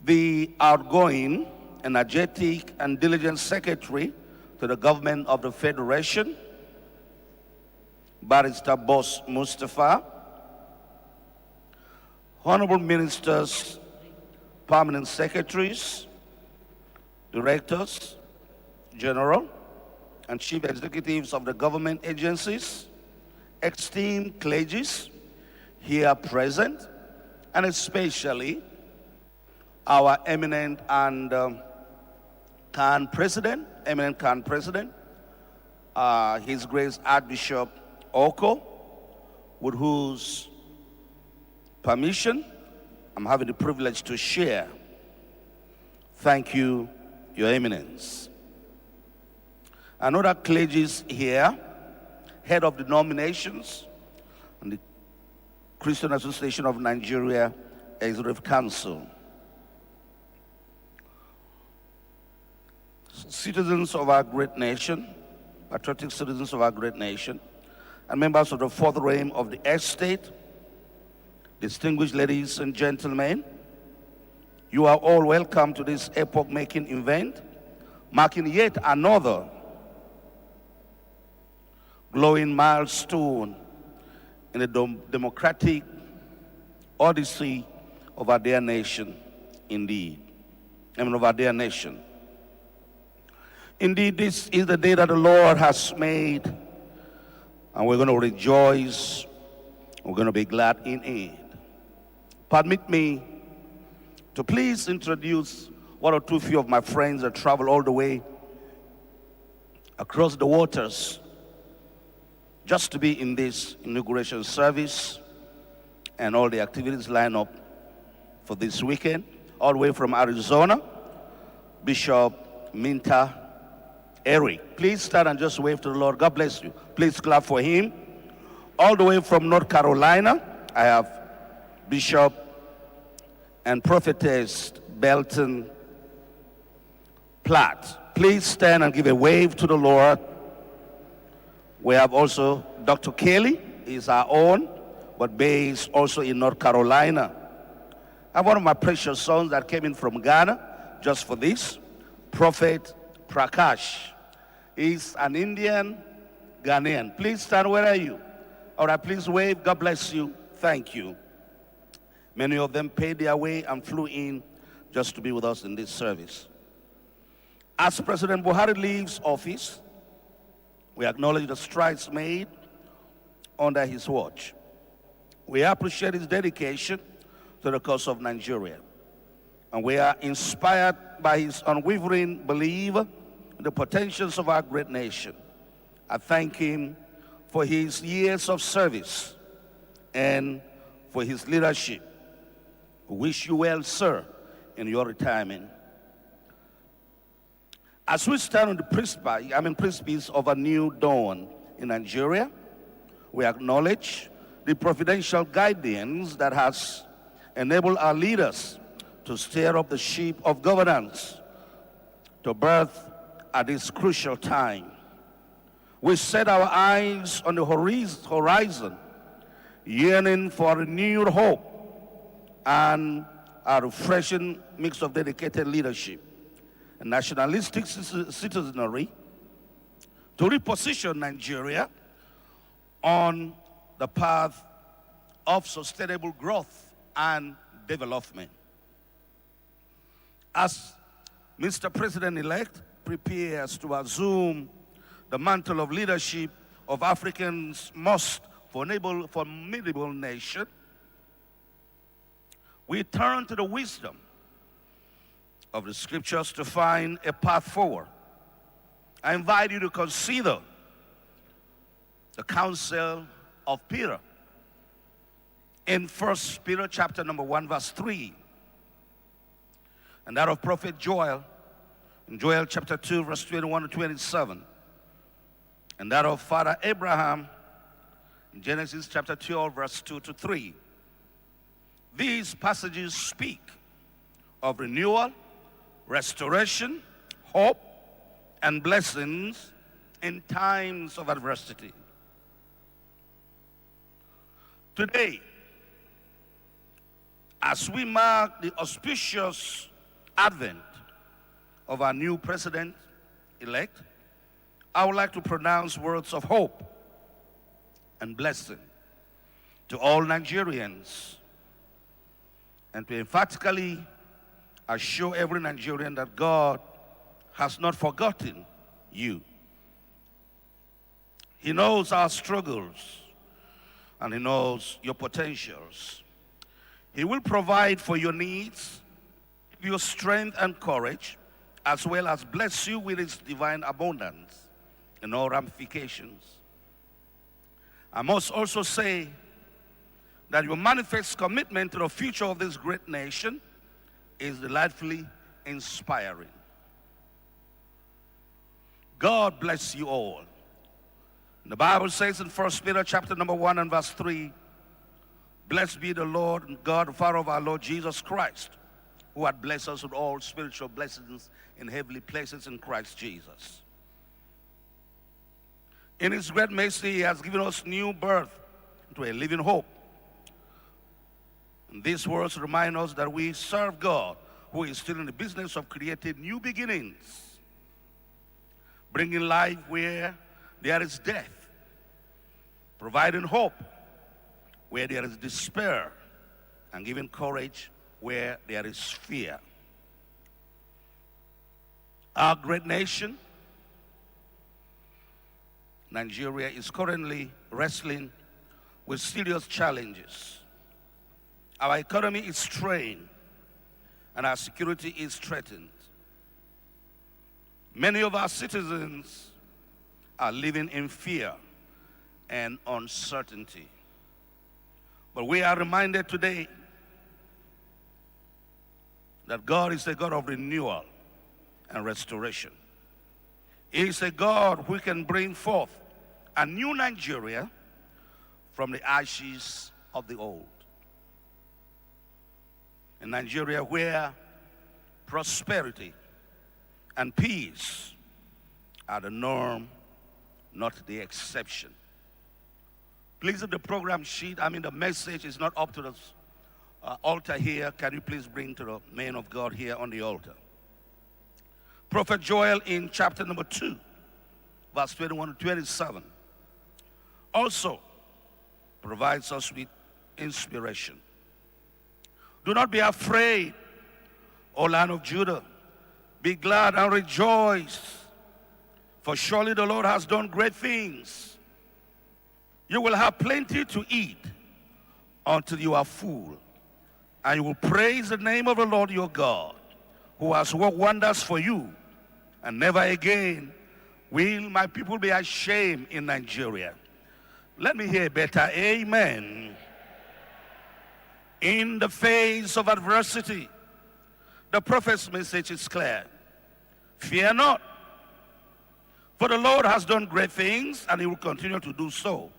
the outgoing, energetic, and diligent Secretary to the Government of the Federation, Barrister Boss Mustafa, Honorable Ministers, Permanent Secretaries, Directors General, and Chief Executives of the government agencies, esteemed clergies here present, and especially our eminent and Khan President, His Grace Archbishop Oko, with whose permission I'm having the privilege to share. Thank you, Your Eminence. Another clergies here, head of the nominations and the Christian Association of Nigeria Executive Council. Citizens of our great nation, patriotic citizens of our great nation, and members of the fourth reign of the estate, distinguished ladies and gentlemen, you are all welcome to this epoch-making event, marking yet another glowing milestone in the democratic odyssey of our dear nation, indeed. Of our dear nation. Indeed, this is the day that the Lord has made, and we're going to rejoice, we're going to be glad in it. Permit me to please introduce one or two few of my friends that travel all the way across the waters just to be in this inauguration service and all the activities lined up for this weekend. All the way from Arizona, Bishop Minta Eric. Please stand and just wave to the Lord. God bless you. Please clap for him. All the way from North Carolina, I have Bishop and Prophetess Belton Platt. Please stand and give a wave to the Lord. We have also Dr. Kelly, he's our own, but based also in North Carolina. I have one of my precious sons that came in from Ghana just for this, Prophet Prakash. He's an Indian Ghanaian. Please stand, where are you? All right, please wave, God bless you, thank you. Many of them paid their way and flew in just to be with us in this service. As President Buhari leaves office, we acknowledge the strides made under his watch. We appreciate his dedication to the cause of Nigeria. And we are inspired by his unwavering belief in the potentials of our great nation. I thank him for his years of service and for his leadership. We wish you well, sir, in your retirement. As we stand on the precipice of a new dawn in Nigeria, we acknowledge the providential guidance that has enabled our leaders to steer up the ship of governance to birth at this crucial time. We set our eyes on the horizon, yearning for renewed hope and a refreshing mix of dedicated leadership and nationalistic citizenry to reposition Nigeria on the path of sustainable growth and development. As Mr. President-elect prepares to assume the mantle of leadership of Africa's most formidable nation, we turn to the wisdom of the scriptures to find a path forward. I invite you to consider the counsel of Peter in 1 Peter chapter number 1, verse 3, and that of Prophet Joel in Joel chapter 2, verse 21 to 27, and that of Father Abraham in Genesis chapter 12, verse 2 to 3. These passages speak of renewal, restoration, hope, and blessings in times of adversity. Today, as we mark the auspicious advent of our new president-elect, I would like to pronounce words of hope and blessing to all Nigerians, and to emphatically assure every Nigerian that God has not forgotten you. He knows our struggles, and He knows your potentials. He will provide for your needs, give you strength and courage, as well as bless you with His divine abundance in all ramifications. I must also say that your manifest commitment to the future of this great nation is delightfully inspiring. God bless you all. The Bible says in 1 Peter chapter number 1 and verse 3, blessed be the Lord and God, the Father of our Lord Jesus Christ, who had blessed us with all spiritual blessings in heavenly places in Christ Jesus. In His great mercy, He has given us new birth to a living hope. And these words remind us that we serve God, who is still in the business of creating new beginnings, bringing life where there is death, providing hope where there is despair, and giving courage where there is fear. Our great nation, Nigeria, is currently wrestling with serious challenges. Our economy is strained, and our security is threatened. Many of our citizens are living in fear and uncertainty. But we are reminded today that God is a God of renewal and restoration. He is a God who can bring forth a new Nigeria from the ashes of the old. A Nigeria where prosperity and peace are the norm, not the exception. Please, if the program sheet, the message is not up to the altar here, can you please bring to the man of God here on the altar? Prophet Joel in chapter number 2, verse 21 to 27, also provides us with inspiration. Do not be afraid, O land of Judah. Be glad and rejoice, for surely the Lord has done great things. You will have plenty to eat until you are full, and you will praise the name of the Lord your God, who has worked wonders for you, and never again will my people be ashamed in Nigeria. Let me hear better amen. In the face of adversity, the prophet's message is clear. Fear not, for the Lord has done great things, and He will continue to do so.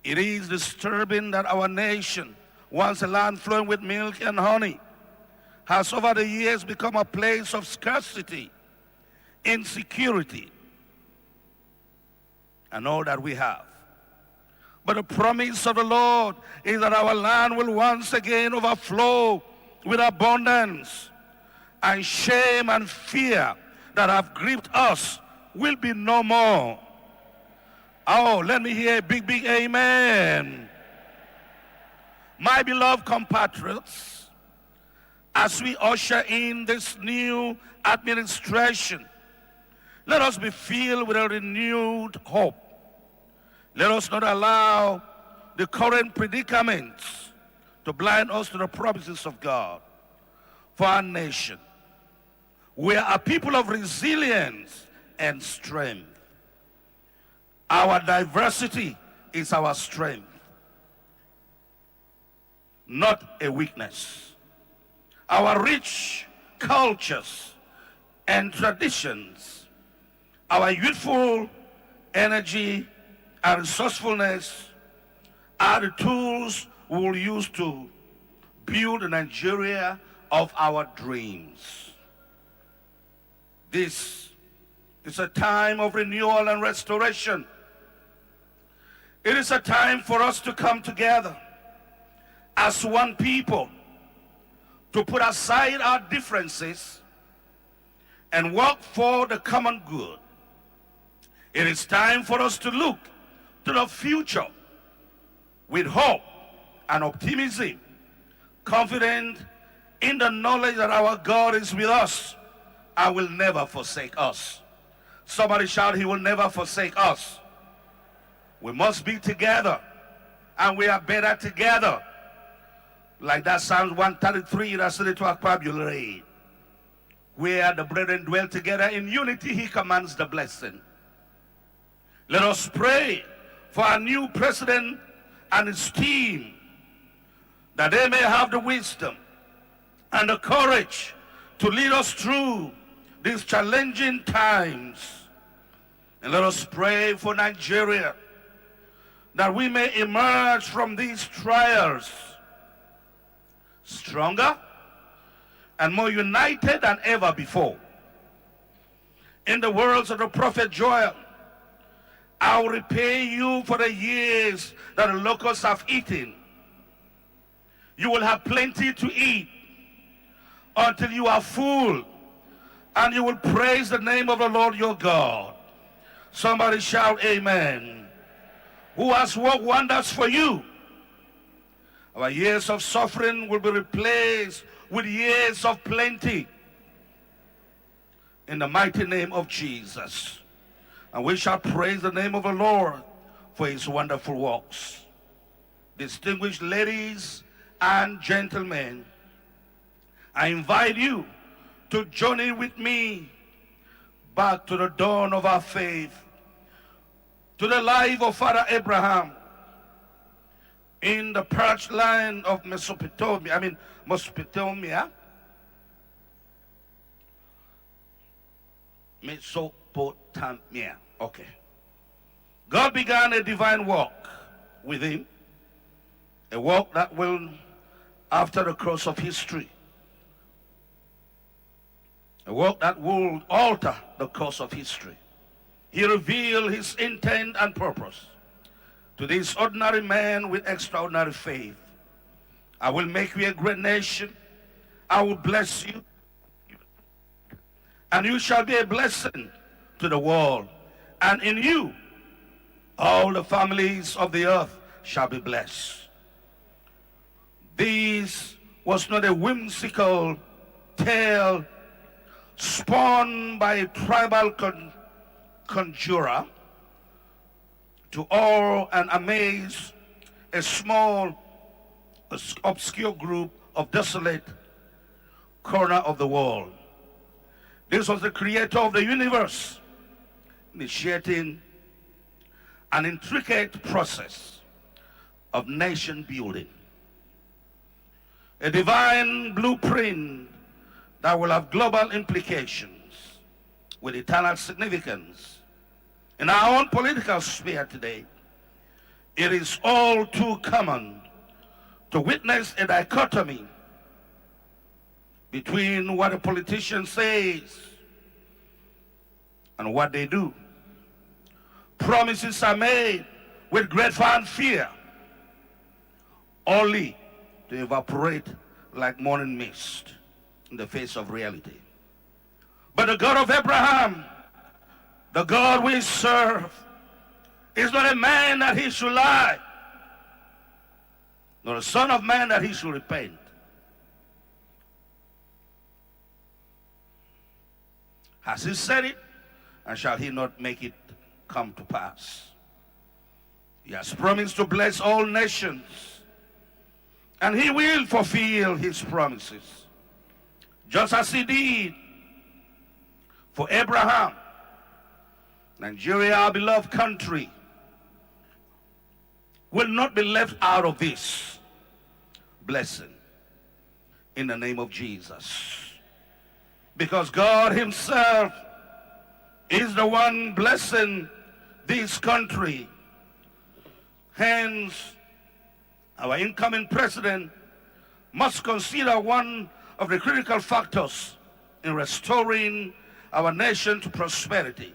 It is disturbing that our nation, once a land flowing with milk and honey, has over the years become a place of scarcity, insecurity, and all that we have. But the promise of the Lord is that our land will once again overflow with abundance, and shame and fear that have gripped us will be no more. Oh, let me hear a big, big amen. My beloved compatriots, as we usher in this new administration, let us be filled with a renewed hope. Let us not allow the current predicaments to blind us to the promises of God for our nation. We are a people of resilience and strength. Our diversity is our strength, not a weakness. Our rich cultures and traditions, our youthful energy and resourcefulness are the tools we will use to build the Nigeria of our dreams. This is a time of renewal and restoration. It is a time for us to come together as one people, to put aside our differences and work for the common good. It is time for us to look to the future with hope and optimism, confident in the knowledge that our God is with us and will never forsake us. Somebody shout, He will never forsake us. We must be together, and we are better together. Like that Psalms 133 that said to Akpabulary, where the brethren dwell together in unity, He commands the blessing. Let us pray for our new president and his team, that they may have the wisdom and the courage to lead us through these challenging times. And let us pray for Nigeria, that we may emerge from these trials stronger and more united than ever before. In the words of the prophet Joel, I will repay you for the years that the locusts have eaten. You will have plenty to eat until you are full, and you will praise the name of the Lord your God. Somebody shout amen. Who has worked wonders for you. Our years of suffering will be replaced with years of plenty, in the mighty name of Jesus. And we shall praise the name of the Lord for His wonderful works. Distinguished ladies and gentlemen, I invite you to journey with me back to the dawn of our faith, to the life of Father Abraham in the parched land of Mesopotamia. Mesopotamia. Okay. God began a divine work with him, a work that will, after the course of history, a work that will alter the course of history. He revealed his intent and purpose to this ordinary man with extraordinary faith. I will make you a great nation. I will bless you, and you shall be a blessing to the world. And in you, all the families of the earth shall be blessed. This was not a whimsical tale spun by a tribal conjurer to awe and amaze a small, obscure group of desolate corner of the world. This was the creator of the universe initiating an intricate process of nation building, a divine blueprint that will have global implications with eternal significance. In our own political sphere today, it is all too common to witness a dichotomy between what a politician says and what they do. Promises are made with great fanfare, only to evaporate like morning mist in the face of reality. But the God of Abraham, the God we serve, is not a man that he should lie, nor a son of man that he should repent. Has he said it, and shall he not make it come to pass? He has promised to bless all nations, and he will fulfill his promises, just as he did for Abraham. Nigeria, our beloved country, will not be left out of this blessing in the name of Jesus. Because God himself is the one blessing this country. Hence, our incoming president must consider one of the critical factors in restoring our nation to prosperity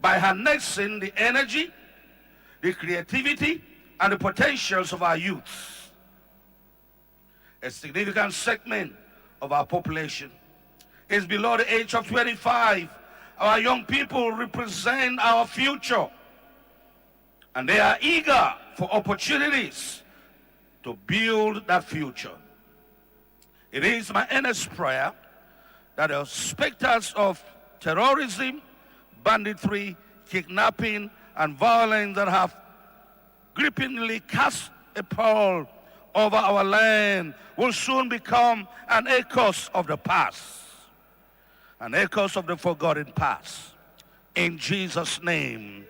by harnessing the energy, the creativity, and the potentials of our youth. A significant segment of our population is below the age of 25. Our young people represent our future, and they are eager for opportunities to build that future. It is my earnest prayer that the specters of terrorism, banditry, kidnapping, and violence that have gripingly cast a pall over our land will soon become an echoes of the past, an echoes of the forgotten past. In Jesus' name,